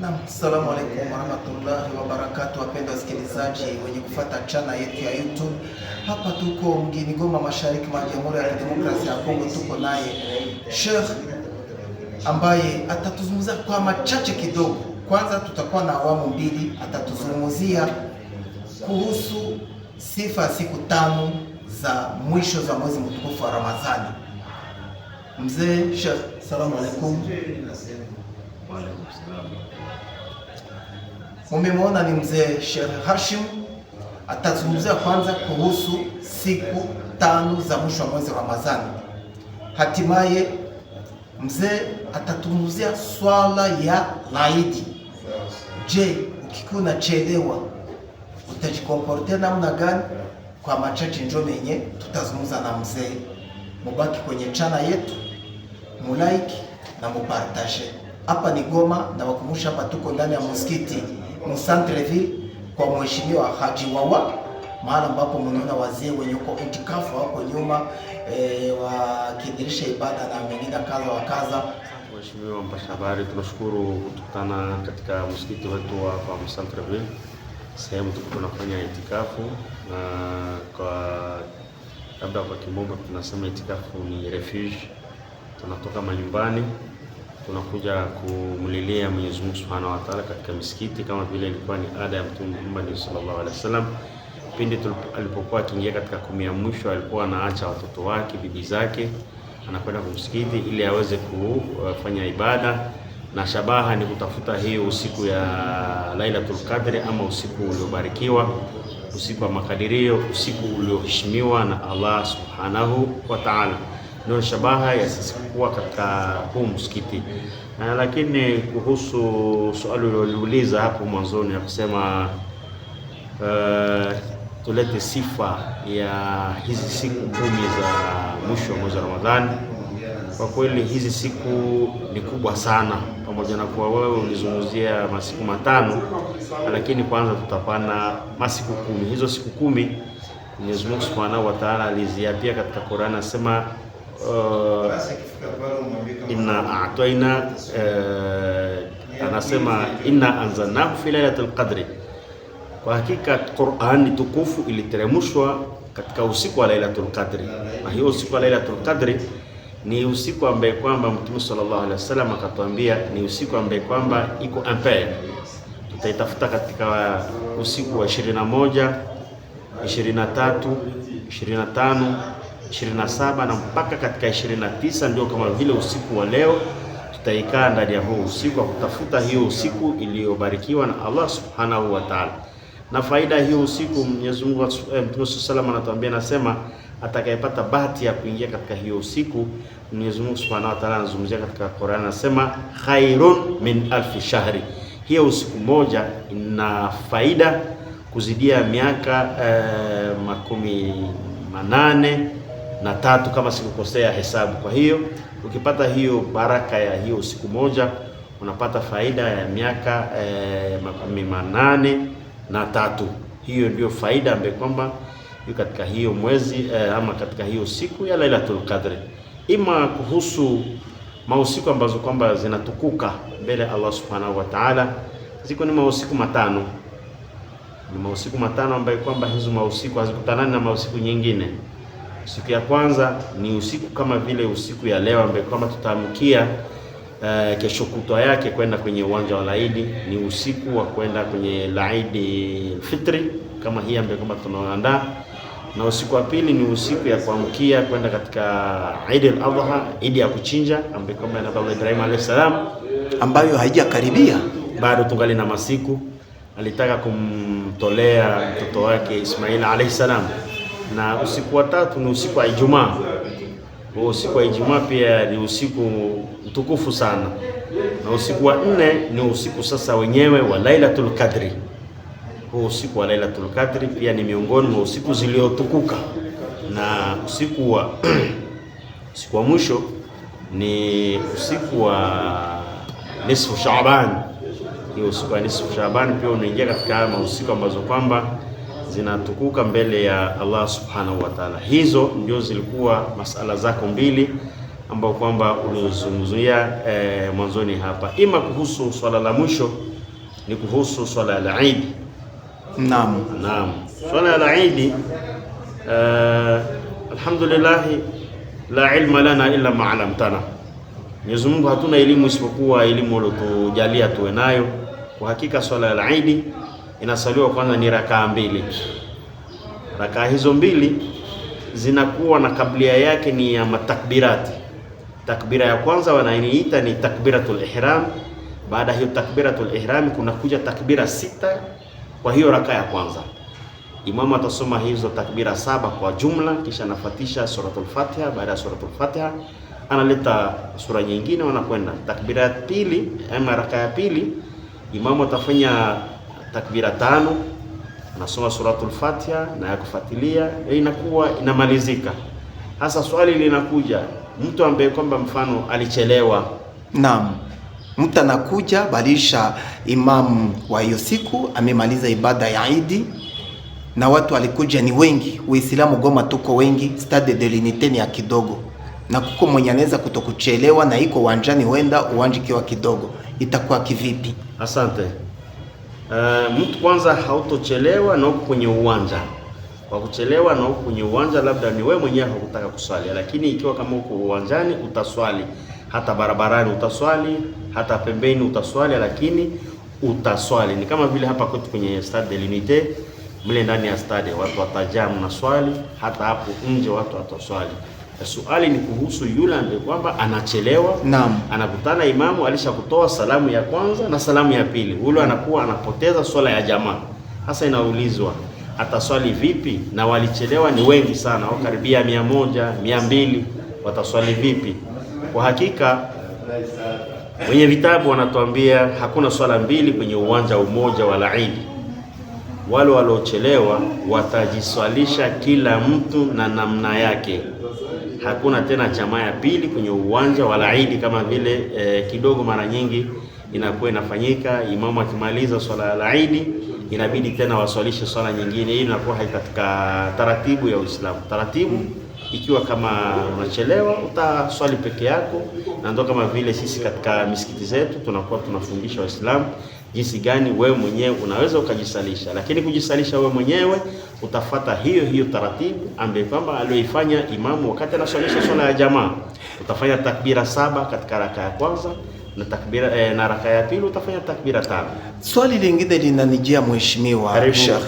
Assalamu alaikum warahmatullahi wabarakatuh, wapenda wasikilizaji wenye kufuata chana yetu ya YouTube. Hapa tuko mjini Goma, mashariki mwa Jamhuri ya Kidemokrasia ya Kongo. Tuko naye Sheikh ambaye atatuzungumzia kwa machache kidogo. Kwanza tutakuwa na awamu mbili, atatuzungumzia kuhusu sifa siku tano za mwisho za mwezi mtukufu wa Ramadhani. Mzee Sheikh, assalamu alaikum. Mumemwona ni mzee Sheikh Hashim, atazungumzia kwanza kuhusu siku tano za mwisho wa mwezi wa Ramadhani. Hatimaye mzee atatuzungumzia swala ya laidi. Je, ukikuwa unachelewa utajikomportea namna gani? Kwa machache njoo menye tutazungumza na mzee. Mubaki kwenye chana yetu, mulike na mupartage. Hapa ni Goma, na wakumbusha hapa tuko ndani ya msikiti Musantreville kwa mheshimiwa Haji Wawa, mahali ambapo mnaona wazee wenye uko itikafu wako nyuma wakiendelesha ibada na mengine kaza wa kaza. Mheshimiwa mpasha habari, tunashukuru kukutana katika msikiti wetu hapa Musantreville, sehemu tunafanya itikafu, na kwa labda kwa kimombo tunasema itikafu ni refuge. Tunatoka manyumbani tunakuja kumlilia Mwenyezi Mungu Subhanahu wa Ta'ala katika misikiti, kama vile ilikuwa ni ada ya Mtume Muhammad sallallahu alaihi wasallam. Pindi alipokuwa akiingia katika 10 ya mwisho, alikuwa anaacha watoto wake, bibi zake, anakwenda kumsikiti ili aweze kufanya ibada, na shabaha ni kutafuta hiyo usiku ya Lailatul Qadri, ama usiku uliobarikiwa, usiku wa makadirio, usiku ulioheshimiwa na Allah Subhanahu wa Ta'ala. Ndio shabaha ya sisi kuwa katika huu msikiti. Lakini kuhusu swali ulilouliza hapo mwanzoni ya kusema tulete sifa ya hizi siku 10 za mwisho wa mwezi wa Ramadhani, kwa kweli hizi siku ni kubwa sana, pamoja na kuwa wewe ulizungumzia masiku matano, lakini kwanza tutapana masiku 10. Hizo siku 10 Mwenyezi Mungu Subhanahu wa Ta'ala aliziapia katika Qur'an, asema inna a'tayna, anasema inna anzalnahu fi lailatul qadri. Kwa hakika Qur'an tukufu iliteremshwa katika usiku wa Lailatul Qadri, na hiyo usiku wa Lailatul Qadri ni usiku ambaye kwamba Mtume sallallahu alaihi wasallam akatuambia ni usiku ambaye kwamba iko impair. Tutaitafuta katika usiku wa 21, 23, 25, 27 na mpaka katika 29, ndio kama vile usiku wa leo tutaikaa ndani ya huu usiku wa kutafuta hiyo usiku iliyobarikiwa na Allah Subhanahu wa Ta'ala. Na faida hiyo usiku, Mwenyezi Mungu Mtume sallallahu anatuambia, nasema atakayepata bahati ya kuingia katika hiyo usiku, Mwenyezi Mungu Subhanahu wa Ta'ala anazungumzia katika Qur'an, anasema khairun min alfi shahri. Hiyo usiku moja ina faida kuzidia miaka 83 kama sikukosea hesabu. Kwa hiyo ukipata hiyo baraka ya hiyo siku moja, unapata faida ya miaka 83. Hiyo ndio faida ambayo kwamba yu katika hiyo mwezi ama katika hiyo siku ya Lailatul Qadri. Ima kuhusu mausiku ambazo kwamba zinatukuka mbele Allah Subhanahu wa Ta'ala, ziko ni mausiku matano. Ni mausiku matano ambayo kwamba hizo mausiku hazikutanani na mausiku nyingine. Siku ya kwanza ni usiku kama vile usiku ya leo ambaye kwamba tutaamkia kesho kutwa yake kwenda kwenye uwanja wa Laidi. Ni usiku wa kwenda kwenye Laidi Fitri kama hii ambaye kwamba tunaandaa, na usiku wa pili ni usiku ya kuamkia kwenda katika Eid al-Adha, Eid ya kuchinja ambaye kwamba Nabii Ibrahim alayhi salam, ambayo haijakaribia bado, tungali na masiku, alitaka kumtolea mtoto wake Ismail alayhi salam. Na usiku wa tatu ni usiku wa Ijumaa. Usiku wa Ijumaa pia ni usiku mtukufu sana. Na usiku wa 4 ni usiku sasa wenyewe wa Lailatul Qadri. Usiku wa Lailatul Qadri pia ni miongoni mwa usiku ziliotukuka. Na usiku wa mwisho ni usiku wa nisfu Shaaban. Hiyo usiku wa nisfu Shaaban pia unaingia katika usiku ambazo kwamba zinatukuka mbele ya Allah Subhanahu wa Ta'ala. Hizo ndio zilikuwa masala zako mbili ambao kwamba ulizungumzia mwanzoni hapa, ima kuhusu swala la mwisho ni kuhusu swala ya Eid. Naam. Naam. Swala ya Eid, alhamdulillah la ilma lana illa ma 'allamtana. Mwenyezi Mungu hatuna elimu isipokuwa elimu aliyotujalia tuwe nayo. Kwa hakika swala ya Eid inasaliwa kwanza ni rakaa mbili. Rakaa hizo mbili zinakuwa na kablia yake ni ya matakbirati. Takbira ya kwanza wanaita ni takbiratul ihram. Baada hiyo takbiratul ihram kuna kuja takbira 6 kwa hiyo rakaa ya kwanza. Imamu atasoma hizo takbira 7 kwa jumla, kisha anafuatisha suratul Fatiha. Baada ya suratul Fatiha analeta sura nyingine, wanakwenda takbira ya pili. Ama rakaa ya pili imamu atafanya takbira 5, anasoma suratul Fatiha na ya kufuatilia, inakuwa inamalizika. Hasa swali linakuja, mtu ambaye kwamba mfano alichelewa. Naam. Mtu anakuja balisha imamu wa hiyo siku amemaliza ibada ya Eid na watu walikuja ni wengi. Uislamu Goma tuko wengi, Stade de l'Unité ni ya kidogo, na kuko mwenye anaweza kutokuchelewa na iko uwanjani, huenda uwanja kiwa kidogo, itakuwa kivipi? Asante. Mtu kwanza hautochelewa na uko kwenye uwanja. Kwa kuchelewa na uko kwenye uwanja, labda ni wewe mwenyewe hukutaka kuswali, lakini ikiwa kama uko uwanjani utaswali, hata barabarani utaswali, hata pembeni utaswali, lakini utaswali. Ni kama vile hapa kwetu kwenye Stade de l'Unité, mle ndani ya stade watu watajamu na swali, hata hapo nje watu wataswali. Swali ni kuhusu yule ambaye kwamba anachelewa. Naam. Anakutana imamu alishakutoa salamu ya kwanza na salamu ya pili, ule anakuwa anapoteza swala ya jamaa. Hasa inaulizwa ataswali vipi, na walichelewa ni wengi sana, au karibia 100, 200, wataswali vipi? Kwa hakika wenye vitabu wanatuambia hakuna swala mbili kwenye uwanja umoja wa Eid. Wale waliochelewa watajiswalisha kila mtu na namna yake. Hakuna tena jamaa ya pili kwenye uwanja wa Eid kama vile kidogo mara nyingi inakuwa inafanyika. Imamu akimaliza swala la Eid inabidi tena waswalishe swala nyingine. Hii inakuwa haikatika taratibu ya Uislamu. Taratibu ikiwa kama unachelewa utaswali peke yako, na ndio kama vile sisi katika misikiti zetu tunakuwa tunafundisha Waislamu jinsi gani wewe mwenyewe unaweza ukajisalisha, lakini kujisalisha wewe mwenyewe utafata hiyo taratibu ambaye kwamba aliyoifanya imamu wakati anaswalisha swala ya jamaa. Utafanya takbira 7 katika raka ya kwanza na takbira na raka ya pili utafanya takbira 5. Swali lingine linanijia mheshimiwa Sheikh,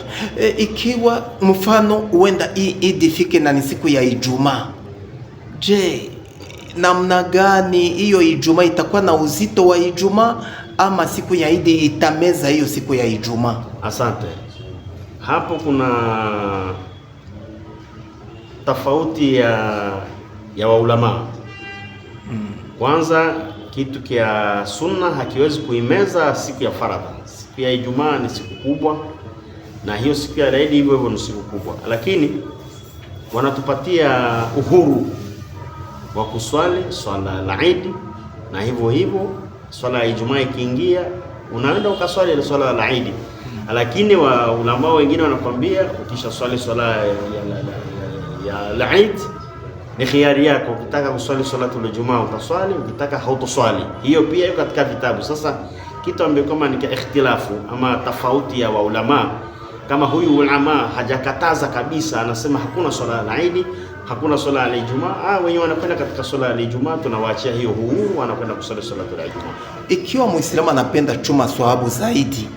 ikiwa mfano huenda hii Eid ifike na ni siku ya Ijumaa, je, namna gani hiyo Ijumaa itakuwa na uzito wa Ijumaa ama siku ya Eid itameza hiyo siku ya Ijumaa? Asante. Hapo kuna tofauti ya waulama. Kwanza kitu kia sunna hakiwezi kuimeza siku ya faradha. Siku ya Ijumaa ni siku kubwa, na hiyo siku ya Eid hivyo ni siku kubwa, lakini wanatupatia uhuru wa kuswali swala la Eid, na hivyo swala ya Ijumaa ikiingia unaenda ukaswali swala la Eid. Lakini wa ulama wengine wanakuambia ukisha swali swala ya Eid ni khiari yako, ukitaka kuswali salatul Ijumaa utaswali, ukitaka hautoswali. Hiyo pia iko katika vitabu. Sasa kitu ambacho kama ni ikhtilafu ama tofauti ya ulama, kama huyu ulama hajakataza kabisa, anasema hakuna swala la Eid, hakuna swala ya Ijumaa, wenyewe wanakwenda katika swala ya Ijumaa, tunawaachia hiyo huru, wanakwenda kusali salatul Ijumaa. Ikiwa Muislamu anapenda chuma swahabu zaidi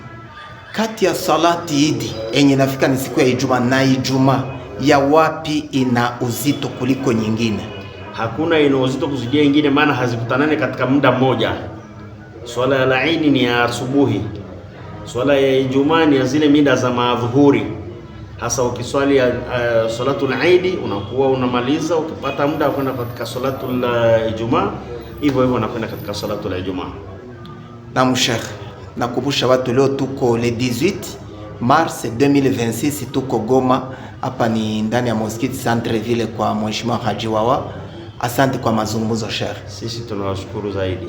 kati ya salati Eid yenye nafika ni siku ya Ijumaa na Ijumaa, ya wapi ina uzito kuliko nyingine? Hakuna ina uzito kuzidia nyingine, maana hazikutanane katika muda mmoja. Swala ya Eid ni ya asubuhi, swala ya Ijumaa ni ya zile mida za madhuhuri. Hasa ukiswali salatul Eid unakuwa unamaliza, ukipata muda kwenda katika salatul Ijumaa, hivyo unakwenda katika salatul Ijumaa. Na Sheikh, nakumbusha watu leo tuko le 18 Mars 2026, tuko Goma, hapa ni ndani ya Mosquite Centreville kwa Mheshimiwa Haji Wawa. Asante kwa mazungumzo Sheikh. Sisi tunawashukuru zaidi.